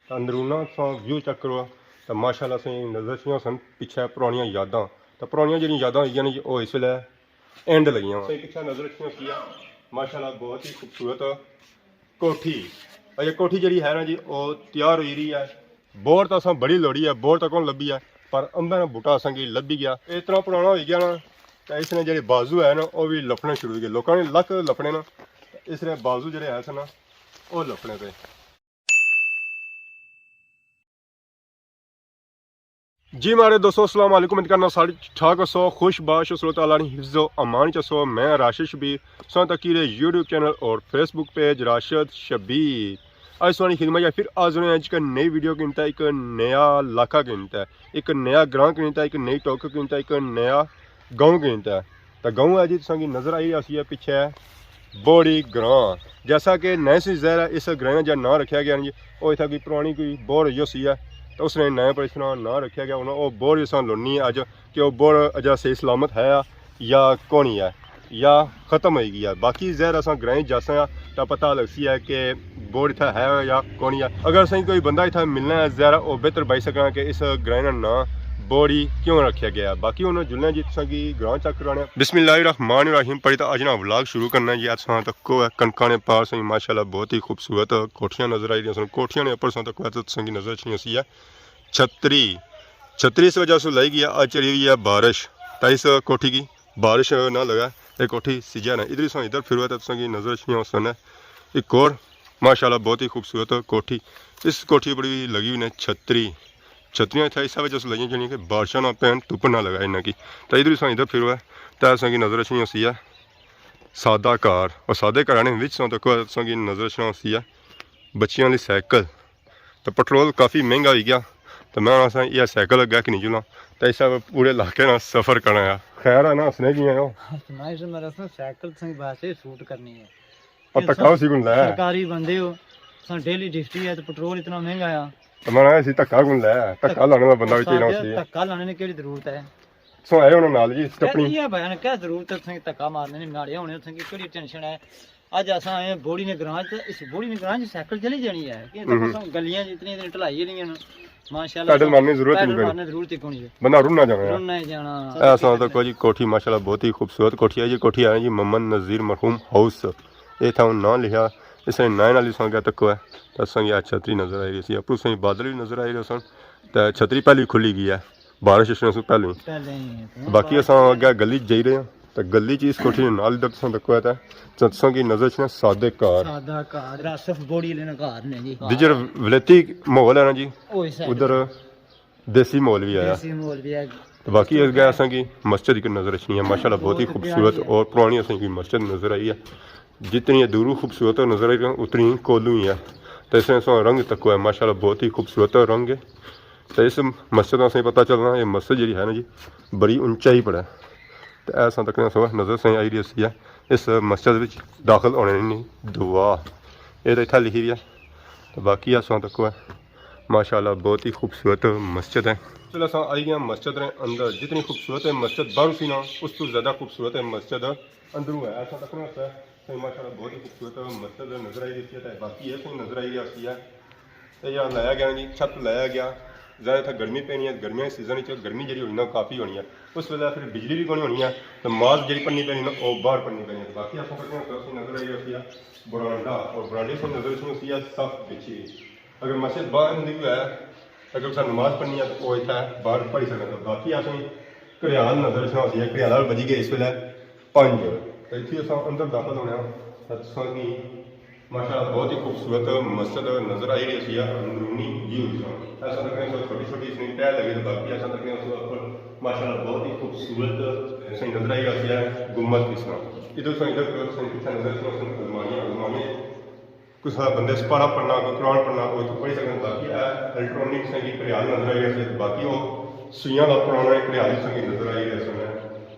अंदरूना view check करो तो माशाल्लाह से नज़र छियां सन पिछे पुरानियां यादां तो पुरानियां जिहड़ियां यादां होईयां ने वो इस वेले एंड लगियां वा पिछे नज़र छियां किया माशाल्लाह बहुत ही खूबसूरत कोठी। अजे कोठी जिहड़ी है ना जी वो तैयार होई रही है। बोर तो असां बड़ी लोड़ी है, बोर तो कौन लभी है, पर अंबे का बूटा असां की लभी गया। इतना पुराना हो गया ना तो इसने जो बाजू है ना वो भी लपने शुरू हो गए। लोगों ने लक लपने ना इसने बाजू जो है ना वो लपने पे। जी मारे दोस्तों अस्सलाम वालेकुम। करना साढ़े ठाक सो खुश बाश सलो ताला हिफ्ज़ो अमान चसो। मैं राशिद शबीर सो तकीर यूट्यूब चैनल और फेसबुक पेज राशिद शबीर। आज सोनी खिदमत या फिर आज एक नई वीडियो गिनता है, एक नया इलाका गिनता है, एक नया ग्रां गिनता है, एक नई टोक गिनता है, एक नया गाँव गिनता है। तो गाँव है जी तुम नज़र आई है पीछे बोरी ग्रां। जैसा कि नए से जहर है इस ग्रां का नाम रखा गया जी वो इतना कोई पुरानी कोई बोर सी है तो उसने नए पर इसका नाम रखा गया। उन्होंने वो बोर जिस लोनी अज कि वह बोर अजा सही सलामत है या कौनी है या ख़त्म हो गई है। बाकी जहर अस ग्रां जासा तो पता लग सी है कि बोर इतना है या कौनी है। अगर असं कोई बंदा इतना मिलना है जहर वो बेहतर बाई सकना कि इस ग्रां का नाम बोरी क्यों रखा गया। बाकी उन्होंने जुलना जी तुसा की ग्रां चेक कराने। बिस्मिल्लाहिर्रहमानिर्रहीम पढ़ी तो अज ना व्लॉग शुरू करना जी। अस तक कनका ने पार सही माशाल्लाह बहुत ही खूबसूरत कोठियां नजर आई रही। कोठियां ने उपर तक तुसा की नजर छी है छतरी। छतरी इस वजह से लाई गई आज चली हुई है बारिश तो इस कोठी की बारिश ना लगा ये कोठी सीजा ना इधर से इधर फिर तो तुसा की नजर छी सन एक और माशाल्लाह बहुत ही खूबसूरत कोठी। इस कोठी पर भी लगी हुई ने छतरी। छतरियाँ इतना इस वजह से लगी जी कि बारिशा ना पैन धुप ना लगा इन्हें की। तो इधर से इधर फिर तो असा की नजर छी सी है सादा कार और सादे घर ने तक की नजर छी सी है बच्चियों वाली साइकिल। तो पेट्रोल काफ़ी महंगा हो गया तो मैं असा यह साइकिल अगे कि नहीं चुना तो इस पूरे इलाके ना सफ़र करना है। खैर है ना हसने की है साइकिल से शूट करनी है और धक्का सी कुन लै सरकारी बंदे हो डेली ड्यूटी है तो पेट्रोल इतना महंगा है तो मैं धक्का कुन लै धक्का लाने का बंदा भी चाहिए। धक्का लाने की जरूरत है सो आए उन्होंने नाल जी स्टपनी ये बयान क्या जरूरत है धक्का मारने ने नाड़े होने की केड़ी टेंशन है। अज अस आए बोड़ी ने ग्रां इस बोड़ी ने ग्रां साइकिल चली जानी है कि गलियां जितनी ढलाई नहीं माशाल्लाह पैडल मारने जरूरत ही कोनी बंदा रुन ना जाना ऐसा तो कोई कोठी माशाल्लाह बहुत ही खूबसूरत कोठी है जी। कोठी है जी मोहम्मद नज़ीर मरहूम हाउस ये था नाम लिखा इसने नए नाली संग तक है तो असें आज छतरी नज़र आई रही सी अपू सही बादल भी नज़र आई रहे सन तो छतरी पहली खुली गई है बारिश इसने से पहले। बाकी अस अगे गली जाई रहे हैं तो गली इस कोठी ने नाल इधर तक है तो तुसा की नज़र च सादे कार जिधर विलेती माहौल है ना जी उधर देसी माहौल भी आया। तो बाकी अगे असा की मस्जिद की नज़र अच्छी है माशाल्लाह बहुत ही खूबसूरत और पुरानी असें की मस्जिद नज़र आई है। जितनी दूर खूबसूरत नज़र आई उतनी ही कोलू ही है तो इसमें रंग तक है माशाल्लाह बहुत ही खूबसूरत रंग है। तो इस मस्जिद का पता चलना ये मस्जिद जी है ना जी बड़ी ऊंचाई पर है तो ऐसा तक नज़र से आई रही है। इस मस्जिद में दाखिल होने नहीं दुआ ये तो इतना लिखी हुई है। तो बाकी ऐसा तक है माशाल्लाह बहुत ही खूबसूरत मस्जिद है। चलो अस आई गए मस्जिद के अंदर। जितनी खूबसूरत है मस्जिद बाहर सी ना उस तो ज़्यादा खूबसूरत है मस्जिद अंदरों है। ऐसा तक सही माशाल्लाह बहुत ही खूबसूरत मस्जिद नज़र आई रही है। बाकी ये सही नज़र आई रही है तो यहाँ लाया गया जी छत लाया गया ज़्यादा इतना गर्मी पैनी है गर्मियों के सीजन गर्मी जी होनी ना काफ़ी होनी है उस वेले फिर बिजली भी कोनी होनी है तो मास्क जी पन्नी पैनी ना वो बाहर पन्नी पैनी है। बाकी आप नज़र आई रही है बरांडा और बरांडे से नज़र सी सफ पिछी अगर मस्जिद बाहर होंगी है अगर उस नमाज पढ़नी है तो वो इतना बाहर पढ़ी सकता। बाकी असें घड़ियाल नज़र सी है घड़ियाल बजी गए इस वेले 5 तो इतने अस अंदर दाखिल होने की माशाल्लाह बहुत ही खूबसूरत मस्जिद नज़र आई रही है अंदरूनी व्यू ऐसा लगने छोटी छोटी इसमें टह लगे तो बाकी ऐसा लगने माशाल्लाह बहुत ही खूबसूरत सही नज़र आई रही है गुम्मद इसमें इधर से इधर पीछे नज़र अलमारियाँ कुछ बंदे सपारा पढ़ना कोई कुरान पढ़ना कोई तो पढ़ी सकते। बाकी इलेक्ट्रॉनिक संगी घड़ियाल नज़र आई रही है बाकी वो सुइयां का पुराना घड़ियाल संगी नज़र आई रही है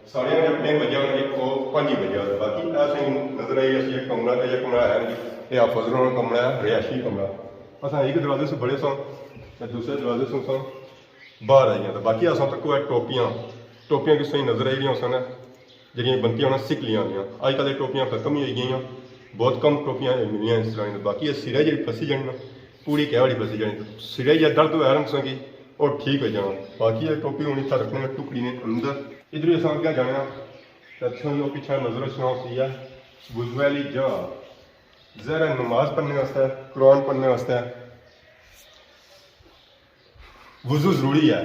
साढ़े अपने बजा वो 5 बजा बाकी ऐसे नज़र आई रही है कमरा तो यह कमरा है जी ये आफजरों का कमरा है रिहायशी कमरा असा एक दरवाजे से बड़े सन दूसरे दरवाजे से बाहर आई तो बाकी अस तक है टोपियां किस नज़र आई रही सन जी बनती सिक लिया अजकल टोपियां खत्म ही हो गई बहुत कम टोपियां मिलियां इस तरह। बाकी सिरे जी फसी जानी पूरी क्या वाली बसी जानी सिरे या दर्द हो रहा तुसें की और ठीक हो जाना बाकी ये टोपी होनी था रखने में टुकड़ी ने अंदर इधर अस क्या जाना तुसें पीछे नजर रखना सी है वुजू वाली जगह जरा नमाज पढ़ने वास्ते कुरान पढ़ने वास्ते वुजू जरूरी है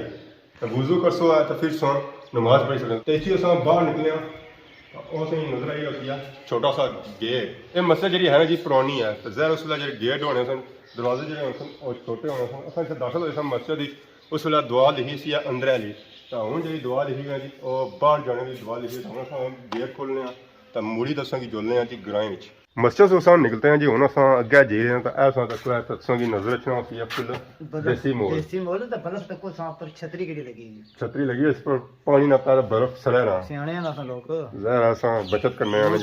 तो वुजू कर सो है तो फिर सो नमाज पढ़ी सकते तो इसी अस बाहर निकले और सही नजर आई होती है छोटा सा गेट ये मस्जिद जी है ना जी पुरानी है तो जहर उस वे जो गेट होने सन दरवाजे जो होने सन और छोटे होने सन अस इतने दाखिल होए सन मस्जिद उस वे दुआ लिखी सी अंदर वाली तो हूँ जी दुआ लिखी है जी और बाहर जाने की दुआ लिखी हम गेट खोलने तो मुड़ी दसा की जुलने जी ग्राएं मस्जिद से अस निकलते हैं जी हूँ अस अगे जी रहे हैं तो ऐसा तक सत्संग की नजर रखना होती है फुल देसी मोल तो बर्फ तक सांप पर छतरी केड़ी लगी छतरी लगी इस पर पानी ना पैर बर्फ सड़े रहा सियाने ना लोग जरा अस बचत करने आने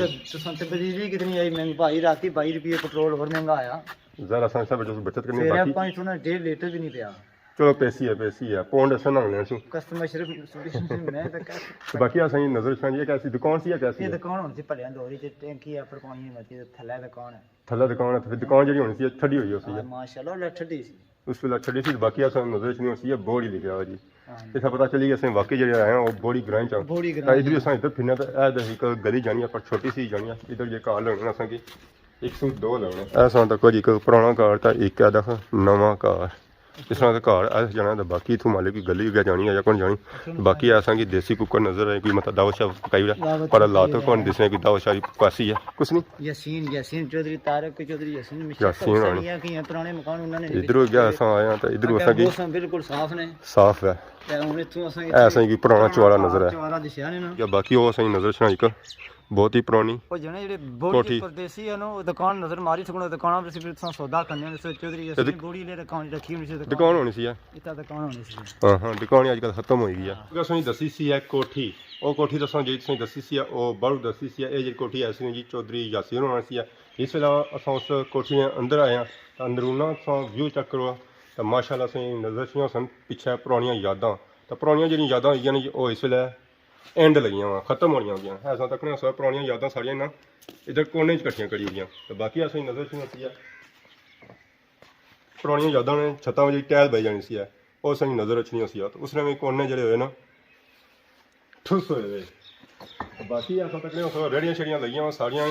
बिजली कितनी आई महंगी भाई राती 22 रुपये पेट्रोल और महंगा आया जरा अस बचत करनी मेरा बाकी 1.5 लीटर भी नहीं पिया चलो पैसी है पौंड ऐसा ना लेना कस्टमर सिर्फ मैं तो बाकी असें नजर रखना जी कैसी दुकान सी है कैसी ये दुकान होनी सी भलियां दोरी च टैंकी है पर पानी मची थल्ले दुकान है थल्ला दुकान है फिर दुकान जी होनी सी ठंडी हुई उसी है माशाल्लाह ले ठंडी सी उस वेला ठंडी सी बाकी असें नजर रखनी होती है बोड़ी लिखा हुआ जी इतना पता चली असें वाकई जो आए हैं वो बोड़ी ग्रां च इधर असें इधर फिरना तो एक गली जानी है पर छोटी सी जानी है इधर जो कार लगना असें की 102 लगने ऐसा तक जी एक पुराना कार था एक है नवा कार इस तरह का घर ऐसा जाना तो बाकी इतों मालिक की गली गया जानी है या कौन जानी बाकी ऐसा कि देसी कुकर नजर आए कोई मतलब दावत शाह पकाई पर अल्लाह तो कौन दिसने की दावत शाह पकासी है कुछ नहीं यासीन चौधरी तारक चौधरी यासीन पुराने मकान उन्होंने इधर गया ऐसा आया तो इधर ऐसा कि बिल्कुल साफ है ऐसा कि पुराना चौड़ा नजर है या बाकी वो सही नजर छना एक बहुत ही पुरानी कोठी परदेसी है नो दुकान नजर मारी सकनो दुकान पे सिर्फ सौदा करने से चौधरी जैसे बोड़ी ले दुकान रखी हुई दुकान होनी सी है इतना दुकान होनी सी हां दुकान आजकल खत्म हो गई है असें दसी सी है कोठी ओ कोठी दसा जी असें दसी सी है ओ बड़ दसी सी है ए जी कोठी ऐसी जी चौधरी यासीन होना सी है इस वेला असां उस कोठी के अंदर आए हैं अंदरूना असां व्यू चेक करो तो माशाल्लाह असें नजर छियां सन पीछे पुरानियां यादां तो पुरानियां जेह्ड़ियां यादां होई न ओ इस वेला एंड लगियां वा खत्म होनियां होंदियां ऐसा तक ना सब पुरानियां यादां सारियां ना इधर कोने च कट्ठियां करी हुई तो बाकी असें नजर च होती है पुरानियां यादां ने छत्तां जी टैल बई जानी सी है वो असें नजर रखनी सी तो उस टाइम कोने जेह्ड़े होए ना ठुस होए हुए बाकी ऐसा तक ना रेहड़ियां छड़ियां लगियां वा सारियां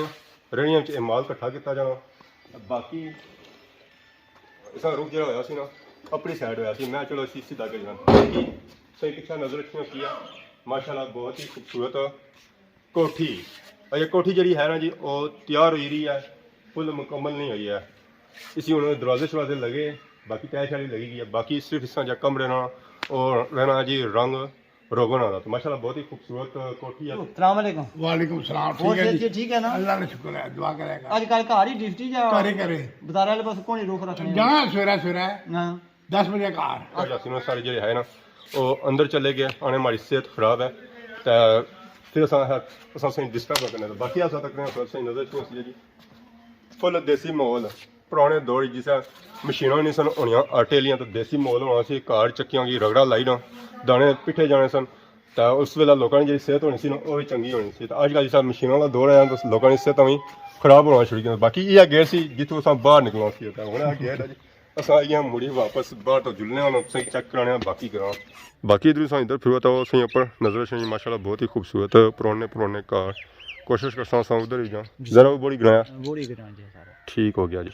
रेहड़ियां च माल कट्ठा किया जाना बाकी इसा रुख जो होया सी ना अपनी साइड होया सी मैं चलो इसी सीधा करी बाकी सही पिछा नजर रखनी होती है माशाल्लाह बहुत ही खूबसूरत कोठी और ये कोठी जी है ना जी वो तैयार हुई रही है फुल मुकम्मल नहीं हुई है इसी उन्होंने दरवाजे शरवाजे लगे बाकी टाइल शाइल लगी गई है बाकी सिर्फ इस तरह कमरे ना और रहना जी रंग रोगन आ तो माशाल्लाह बहुत ही खूबसूरत कोठी है। अस्सलाम वालेकुम। वालेकुम सलाम। ठीक है ना अल्लाह का शुक्र है दुआ करेगा आजकल घर ही ड्यूटी जा करे बाजार वाले पास कोनी रोक रखने जाना सवेरा हां 10 बजे कार यासीन सारे जो है ना वो अंदर चले गए आने हमारी सेहत खराब है तो फिर असें डिस्टर्ब करना तो बाकी ऐसा तक नजर जी फुल देसी माहौल पुराने दौर जिस मशीनां नहीं सन होनियां आटे लियां तो देसी माहौल होना सी कार चक्कियां की रगड़ा लाई ना दाने पिट्ठे जाने सन तो उस वेला लोगों की जी सेहत होनी सी ना वो भी चंगी होनी सी तो अजकल जिस मशीनों का दौर आया तो लोगों की सेहत भी खराब होना शुरू की बाकी यह गेट सी जितों अस बाहर निकलना सी हूँ गेट है जी अस आइए मुड़ी वापस बाहर तो जुलने चेक कराने बाकी करा बाकी इधर इधर फिर तो सही ऊपर नजर रखनी माशाल्लाह बहुत ही खूबसूरत पुराने कार कोशिश करता उधर ही जाऊँ जरा वो बड़ी गिराया ठीक हो गया जी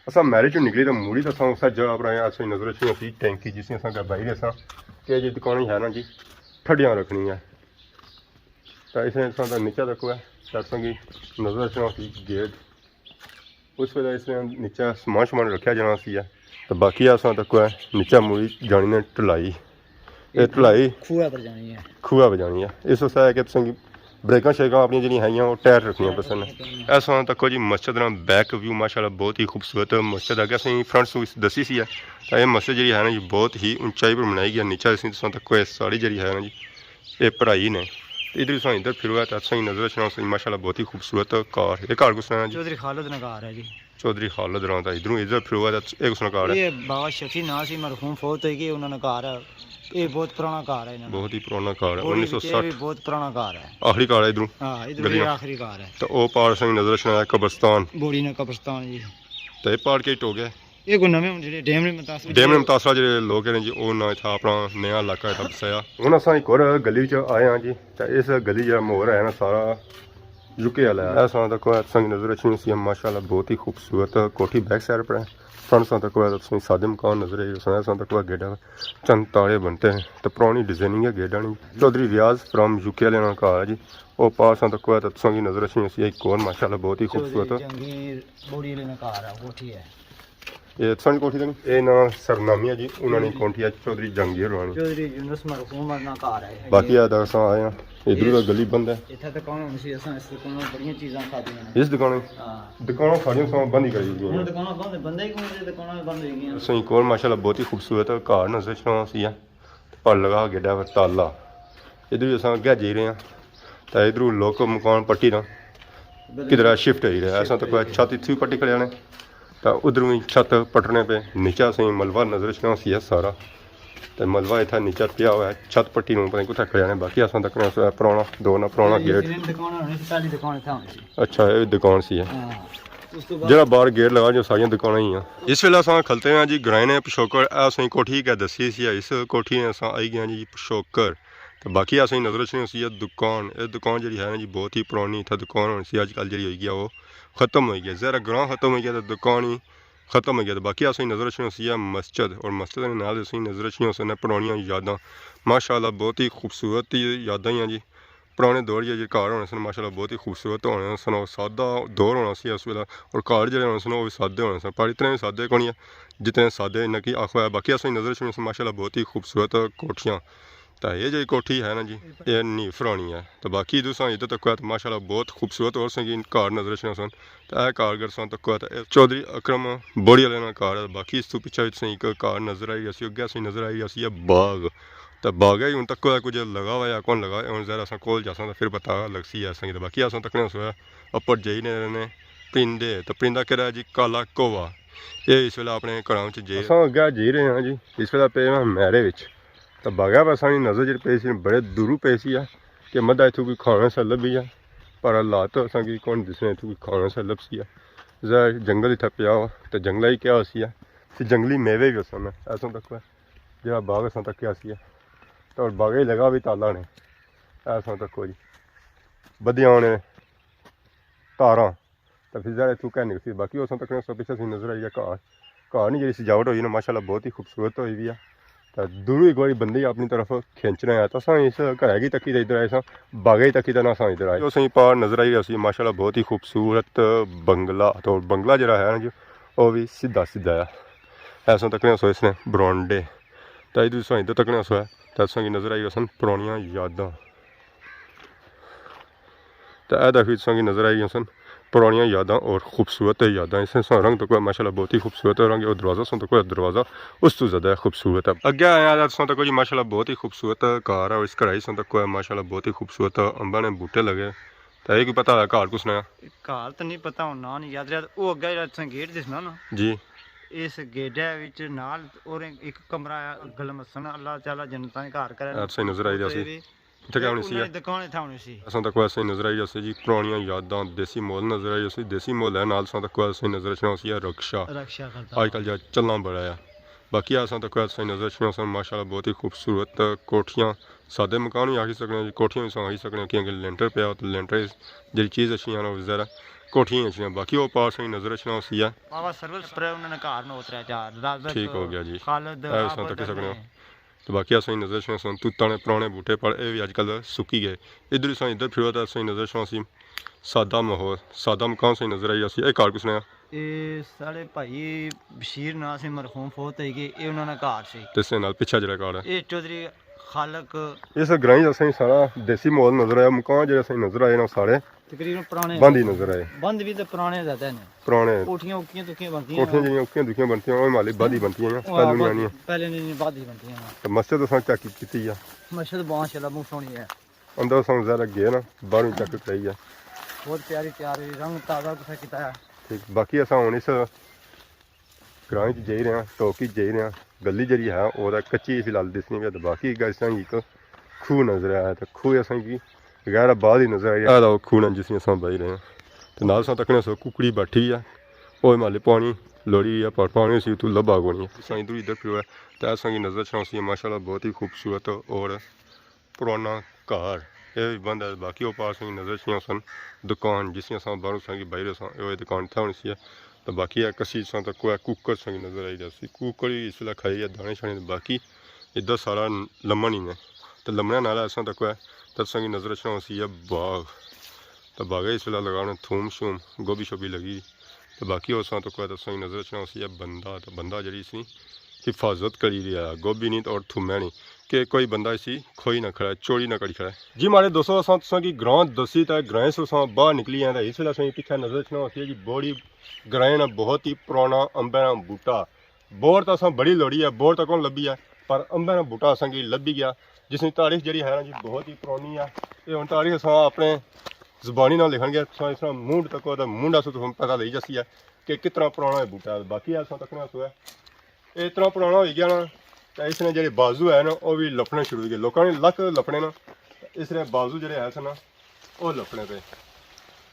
असा मैरिज निकली तो मुड़ी तो उस जगह पर आए असं नजर रखनी सी टैंकी जिस बाई रहा कि जी दुकान है ना जी ठड्डियाँ रखनी है तो इसने नीचा रखो है की नजर रखना सी गेट उस वे इसने नीचा समान रखा जाना सी है तो बाकी असा तक है नीचा मुड़ी जानी ने ढलाई ये ढलाई खूह पर जानी है इस वास्ते है कि तुसें ब्रेकां शेकां अपनी जी है वो टायर रखनियां पसंद ऐसा तक जी मस्जिद का बैक व्यू माशाल्लाह बहुत ही खूबसूरत मस्जिद अगर असें फ्रंट सूस दसी सी है तो यह मस्जिद जी है ना जी बहुत ही ऊंचाई पर बनाई गई नीचा असें तक साड़ी जी है ना जी ये भराई ने इधर इधर फिर तो सही नजर रखना माशाल्लाह बहुत ही खूबसूरत कार ये कार कुछ जी चौधरी खालिद नगार है जी चौधरी खालिद राम था इधरों इधर फिर एक उसने कार है ये बाबा शफी ना सी मरहूम फौत हो गई उन्होंने कार है ये बहुत पुराना कार है बहुत ही पुराना कार है 1960 बहुत पुराना कार है आखिरी कार है इधरों हां इधर आखिरी कार है तो वो पार सही नजर रखना है कब्रिस्तान बोरी ने कब्रिस्तान जी तो ये पार के टो गया ਇਹ ਕੋਈ ਨਵੇਂ ਹੁਣ ਜਿਹੜੇ ਡੈਮ ਨੇ ਮਤਾਸਰਾ ਜਿਹੜੇ ਲੋਕ ਨੇ ਜੀ ਉਹ ਨਾ ਇੱਥੇ ਆਪਣਾ ਨਵਾਂ ਇਲਾਕਾ ਇੱਥੇ ਵਸਾਇਆ। ਹੁਣ ਅਸਾਂ ਇੱਕ ਹੋਰ ਗਲੀ 'ਚ ਆਏ ਹਾਂ ਜੀ, ਤਾਂ ਇਸ ਗਲੀ ਜਿਹੜਾ ਮੋਰ ਹੈ ਨਾ ਸਾਰਾ ਯੂਕੇ वाला है। ऐसा तक संग नजर अच्छी सी माशाल्लाह बहुत ही खूबसूरत कोठी बैक साइड पर है। फ्रंट सा तक सादे मकान नजर आई। ऐसा तक गेटा चंद ताले बनते हैं तो पुरानी डिजाइनिंग है गेटा नहीं। चौधरी रियाज फ्रॉम यूके वाले ना घर है जी। वो पास तक संग नजर अच्छी सी एक और माशाल्लाह बहुत ही खूबसूरत बोरी वाले ना घर है कोठी है। ये संग कोठी ये ना सरनामी है जी, उन्होंने कोठी है चौधरी जंगीर वाली चौधरी यूनुस मरहूम ना घर है। बाकी आ दरसा आए हैं इधर का गली बंद है। इथे दुकान होनी सी असा इस दुकान में बड़ियां चीजां खादियां ने। इस दुकान हां दुकानों सारियां सामान बंद ही करी गई हुन दुकानां बंद बंदे ही कोई दुकानां बंद हो गईयां। सही कोल माशाल्लाह बहुत ही खूबसूरत घर नजर छना सी है पर लगा गेड़ा ताला। इधर भी असा अगे जी रहे हैं तो इधर लोग मकान पट्टी ना किधर शिफ्ट हो रहा है। ऐसा तो कोई छत इतनी पट्टी खड़े ने तो उधर भी छत पटने पे नीचा सही मलबा नजर छना सी है सारा तो मलबा इतना नीचा पिया हुआ है छत पट्टी में पता कुछ खड़े ने। बाकी असा तक पुराना दो ना पुराना गेट। अच्छा ये दुकान सी है जरा बाहर गेट लगा जो सारिया दुकान ही हैं। इस वेले अस खलते हैं जी ग्राइने पिछोकर असें कोठी क्या दसी सी इस कोठी अस आई गए जी पिछोकर। तो बाकी असें नजर अच्छी सी दुकान ये दुकान जी है ना जी बहुत ही पुरानी इतना दुकान होनी सी अजकल जी हो गया वो खत्म हो गया जरा ग्रां खत्म हो गया तो दुकान ही खत्म हो गया। तो बाकी असें नजर अच्छी सी मस्जिद और मस्जिद के नाल असें नजर अच्छी सी पुरानियां यादां माशाल्लाह बहुत ही खूबसूरत यादां ही जी। पुराने दौर जे घर होने सन माशाल्लाह बहुत ही खूबसूरत होने सन और सादा दौर होना सी उस वेला और घर जो होने सन वो भी सादे होने सन पर इतने भी सादे कौन है जितने सादे न कि आखो है। बाकी असें नजर अच्छी माशाल्लाह बहुत ही खूबसूरत कोठियाँ। तो ये जो कोठी है ना जी ये नी पुरानी है। तो बाकी दूसरा इधर तक तो माशाल्लाह बहुत खूबसूरत और संगी घर नजर अच्छे सन। तो यह कारगर सन तक चौधरी अकरम बोरी वाले ना घर है। बाकी इस तो पिछा एक घर नजर आई असी अगे असी नजर आई असी बाग तो बाग ही हूँ तक कुछ लगा हुआ या कौन लगा हूँ जरा अस कोल जा सकता फिर पता लग सी असें। तो बाकी अस तकने सोया अपर जाई ने पिंडे तो पिंडा केड़ा जी काला कोवा ये इस वेले अपने घरों च जे अगे जी रहे हैं जी। इस वेले पे मैरे विच तो बागा पर सानी नजर जी पे सी बड़े दूरों पे सी है कि मदा इतों कोई खाने से लभी है पर हालात तो असा कौन दिसने इतों कोई खाने से लभ सी है जरा जंगल इतना पिया हुआ तो जंगला ही क्या सी है जंगली मेवे भी असा ऐसा तक जरा बाग असा तक क्या सी है तो बागे लगा भी ताला ने ऐसा तक जी बदिया ने तारा तो फिर जरा इतों कहने सी। बाकी उस तक पिछले सी नजर आई है घर नहीं जी सजावट हुई ना माशाल्लाह बहुत ही खूबसूरत हुई भी है। तो दूरों एक बार बंदे अपनी तरफ खिंचना है तो अस इस घर की तकी इधर आए बागे ही तकी ना अस इधर आए तो पार नजर आई असी माशाल्लाह बहुत ही खूबसूरत बंगला। तो बंगला जरा है ना जी वो भी सीधा सीधा है ऐसा तकने सो इसने बरांडे तो इधर तकने सो है तो अस नजर आई सन पुरानियां यादां। तो यह देखिए नजर आई सन पुरानियां यादां और खूबसूरत यादां। इस रंग तो माशाल्लाह बहुत ही खूबसूरत रंग और दरवाज़ा सुन तो दरवाज़ा उस तो ज़्यादा खूबसूरत है। अगे आया सुन तक जी माशाल्लाह बहुत ही खूबसूरत घर है और इस कढ़ाई सुन तक माशाल्लाह बहुत ही खूबसूरत अम्बा ने बूटे लगे। तो ये पता है घर कुछ नया घर तो नहीं पता हूँ ना नहीं याद रहा वो अगे गेट दिसना ना जी इस गेट विच नाल और एक कमरा गलमसन अल्लाह ताला जन्नतां दे घर करे सही नजर आई रहा इतने क्या होनी सी दुकान इत्थे होनी सी असां तक ऐसे नजर आई असे जी पुरानियां यादां देसी मोल नजर आई असे देसी मोल है नाल असां तक ऐसे नजर छना सी रक्षा आजकल जो चलना बड़ा है। बाकी असां तक ऐसे नजर छना सन माशाल्लाह बहुत ही खूबसूरत कोठियां सादे मकान ही आखी सकने कोठियां भी आखी सकने क्योंकि लेंटर पे तो लेंटर जी चीज़ अच्छी है ना जरा कोठियां अच्छी। बाकी वो पास ही नजर छना सी है ठीक हो गया जी तक सकने। तो बाकी असें नजर छना सन तुत्तां ने पुराने बूटे पर ये भी अजकल सुक्की गए। इधर ही इधर फिर असें नजर छना सी सादा माहौल सादा मकान से नजर आई असी घर कुछ नया ਇਹ ਸਾਡੇ ਭਾਈ ਬਸ਼ੀਰ ਨਾਂ ਸੀ ਮਰਹੂਮ ਫੌਤ ਹੋਈ ਗਏ ਇਹ ਉਹਨਾਂ ਦਾ ਘਰ ਸੀ ਤੇ ਇਸ ਨਾਲ ਪਿੱਛਾ ਜਿਹੜਾ ਘਰ ਹੈ ਇਹ ਚੌਧਰੀ ਖਾਲਕ ਇਸ ਗ੍ਰਾਈ ਅਸਾਂ ਸਾਰਾ ਦੇਸੀ ਮਾਹੌਲ ਨਜ਼ਰ ਆਇਆ ਮਕਾਨ ਜਿਹੜੇ ਅਸਾਂ ਨਜ਼ਰ ਆਏ ਨਾ ਸਾਰੇ ਤਕਰੀਬਨ ਪੁਰਾਣੇ ਬੰਦ ਹੀ ਨਜ਼ਰ ਆਏ ਬੰਦ ਵੀ ਤੇ ਪੁਰਾਣੇ ਜ਼ਿਆਦਾ ਨੇ ਪੁਰਾਣੇ ਕੋਠੀਆਂ ਉੱਕੀਆਂ ਤੁਕੀਆਂ ਬਣਦੀਆਂ ਕੋਠੀਆਂ ਜਿਹੜੀਆਂ ਉੱਕੀਆਂ ਦੁਕੀਆਂ ਬਣਦੀਆਂ ਉਹ ਮਾਲੀ ਬਾਦੀ ਬਣਦੀਆਂ ਆ ਪਹਿਲਾਂ ਨਹੀਂ ਆਣੀਆਂ ਪਹਿਲੇ ਨਹੀਂ ਬਾਦੀ ਬਣਦੀਆਂ ਤੇ ਮਸਜਿਦ ਅਸਾਂ ਚੱਕ ਕੀਤੀ ਆ ਮਸਜਿਦ ਮਾਸ਼ਾਅੱਲਾ ਬਹੁਤ ਸੋਹਣੀ ਹੈ ਅੰਦਰ ਅਸਾਂ ਜ਼ਰਾ ਗਏ ਨਾ ਬਾਹਰੋਂ ਚੱਕ ਕਰਾਈ ਆ ਬਹੁਤ ਪਿਆਰੀ ਤਿਆਰੀ ਰੰਗ ਤਾਜ਼ਾ ਕੁਛ ਕੀਤਾ ਹੈ ठीक बाकी अस हूँ इस ग्रां च जाई रहे हैं टोकी जाई रहे हैं गली जी है वो कच्ची फिलहाल दिसनी भी बाकी असें एक खूह नजर आया तो खूह असें गैर बाद ही नजर आई खूह न जिस अस बही रहे हैं तो नाल अस तकने सो कुकड़ी बैठी है वो माली पानी लोड़ी या पानी सी तू लभा को नहीं असां इधर इधर फिरो है तो असांजी नज़र छां सी माशाल्लाह बहुत ही खूबसूरत और पुराना घर ये भी बंद है बाकी वो पास नज़र छियां सन दुकान जिस असां बाहरों संगी बाहर असां ये दुकान था सी तो बाकी है कसी सां तो कोई कुकर संगी नज़र आई जासी कुकर ही इसलिए खाई है दाने शाने बाकी इधर सारा लम्मन ही ने तो लम्मना नाला असां तो कोई तब संगी नज़र छां सी बाग तो बागे इसलिए लगाने थूम शूम गोभी शोभी लगी तो बाकी असां तो कोई तसां नज़र छां सी बंदा तो बंदा जड़ी सी हिफाजत करी रहा है गोभी नहीं तो और थूमै नहीं कि कोई बंदा इसी खोई ना खड़ा है चोरी ना करी खड़ा है जी मारे दोस्तों असां तुसां की ग्रां दसी तो ग्रां से असां बाहर निकली आए इसलिए असां पिछे नज़र छां सी जी बोड़ी ग्रां ना बहुत ही पुराना अंबे ना बूटा बोर तो असां बड़ी लोड़ी है बोर तो कौन लभी है पर अंबे ना बूटा असां की लभी गया जिसकी तारीख जी है ना जी बहुत ही पुरानी है ये हम तारीख असां अपने ਜ਼ਬਾਨੀ ਨਾਲ ਲਿਖਣਗੇ ਇਸ ਤਰ੍ਹਾਂ ਮੂੰਹ ਤੱਕ ਉਹਦਾ ਮੁੰਡਾ ਸੋ ਤੁਹਾਨੂੰ ਪਤਾ ਲਈ ਜਸੀ ਹੈ ਕਿ ਕਿਤਨਾ ਪੁਰਾਣਾ ਹੈ ਬੂਟਾ ਬਾਕੀ ਐਸਾ ਤੱਕਣਾ ਸੋ ਹੈ ਇਹ ਇਤਨਾ ਪੁਰਾਣਾ ਹੋ ਗਿਆ ਨਾ ਤਾਂ ਇਸ ਨੇ ਜਿਹੜੇ ਬਾਜ਼ੂ ਹੈ ਨਾ ਉਹ ਵੀ ਲੱਪਣੇ ਸ਼ੁਰੂ ਹੋ ਗਏ ਲੋਕਾਂ ਨੇ ਲੱਕ ਲੱਪਣੇ ਨਾ ਇਸ ਨੇ ਬਾਜ਼ੂ ਜਿਹੜੇ ਹੈ ਸਨ ਉਹ ਲੱਪਣੇ ਪਏ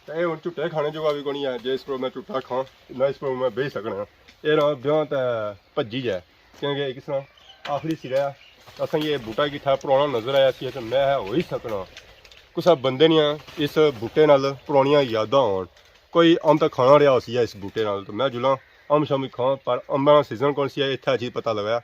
ਤਾਂ ਇਹ ਹੁਣ ਝੁੱਟੇ ਖਾਣੇ ਜੋਗਾ ਵੀ ਕੋਈ ਹੈ ਜੇ ਇਸ ਪਰ ਮੈਂ ਝੁੱਟਾ ਖਾਂ ਨਾ ਇਸ ਪਰ ਮੈਂ ਵੇਚ ਸਕਣਾ ਇਹ ਨਾ ਵਿਆਹ ਤਾਂ ਭੱਜੀ ਜਾਏ ਕਿਉਂਕਿ ਕਿਸ ਤਰ੍ਹਾਂ ਆਖਰੀ ਸਿਰਾ ਅਸਾਂ ਇਹ ਬੂਟਾ ਕਿੱਥਾ ਪੁਰਾਣਾ ਨਜ਼ਰ ਆਇਆ ਸੀ ਤਾਂ ਮੈਂ ਹੋ ਹੀ ਸਕਣਾ कुछ बंदे नहीं इस बूटे नाल पुरानियां यादां आउण कोई अम्ब तो खाना रहा सी इस बूटे नाल तो मैं जुला अम्ब शम्ब खां पर अम्बां दा सीजन कौन सी है इत्थै चीज़ पता लगा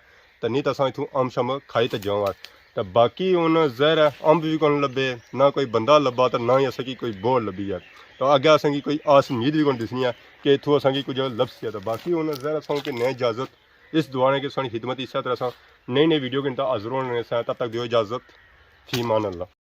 तो नहीं तो असां इत्थूं अम्ब शम्ब खाई तो जावां तो बाकी हुण ज़हर है अम्ब भी कौन लभे ना कोई बंदा लब्भा तो ना ही असें की कोई बोर लब्भी है तो अग्गें असें की कोई आस उम्मीद भी कौन दिसनी है कि इत्थूं असें की कुछ लभसी है तो बाकी हुण ज़हर असां की नई इजाज़त इस दुआ ने कि साडी खिदमत इस तरह असां नई नई वीडियो के हाज़र होने तब तक दियो इजाज़त फी मान अल्लाह।